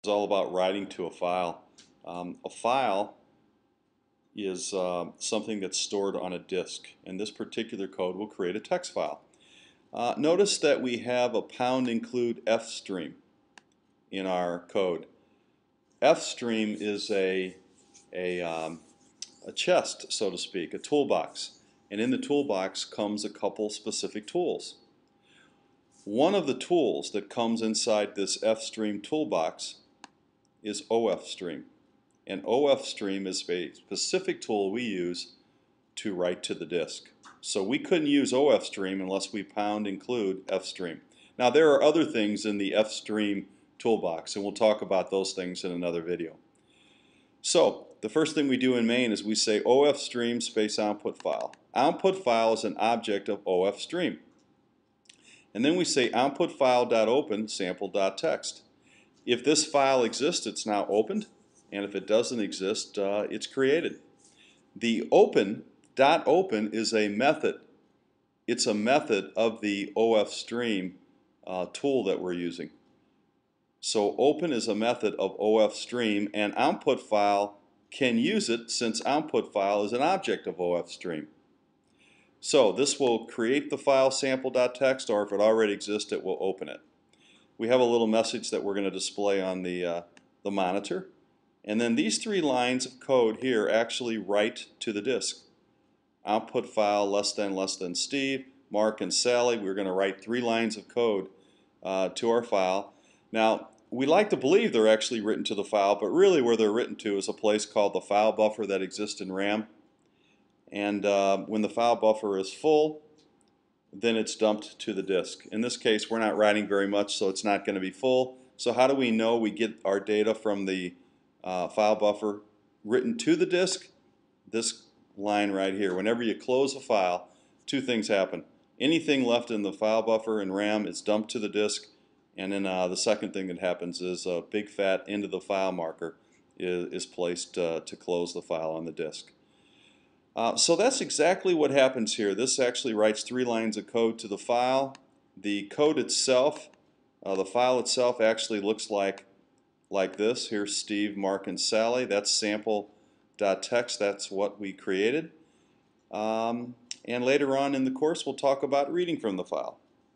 Is all about writing to a file. A file is something that's stored on a disk, and this particular code will create a text file. Notice that we have a #include fstream in our code. Fstream is a chest, so to speak, a toolbox, and in the toolbox comes a couple specific tools. One of the tools that comes inside this fstream toolbox is ofstream. And ofstream is a specific tool we use to write to the disk. So we couldn't use ofstream unless we #include fstream. Now there are other things in the fstream toolbox, and we'll talk about those things in another video. So the first thing we do in main is we say ofstream space output file. Output file is an object of ofstream. And then we say output file.open sample.txt. If this file exists, it's now opened, and if it doesn't exist, it's created. The open is a method. It's a method of the ofstream tool that we're using. So open is a method of ofstream, and output file can use it since output file is an object of ofstream. So this will create the file sample.txt, or if it already exists, it will open it. We have a little message that we're going to display on the monitor. And then these 3 lines of code here actually write to the disk. Output file less than Steve, Mark, and Sally. We're going to write 3 lines of code to our file. Now, we like to believe they're actually written to the file, but really where they're written to is a place called the file buffer that exists in RAM. And when the file buffer is full, then it's dumped to the disk. In this case, we're not writing very much, so it's not going to be full. So how do we know we get our data from the file buffer written to the disk? This line right here. Whenever you close a file, 2 things happen. Anything left in the file buffer and RAM is dumped to the disk, and then the second thing that happens is a big fat into the file marker is placed to close the file on the disk. So that's exactly what happens here. This actually writes 3 lines of code to the file. The code itself, the file itself actually looks like this. Here's Steve, Mark, and Sally. That's sample.txt. That's what we created. And later on in the course we'll talk about reading from the file.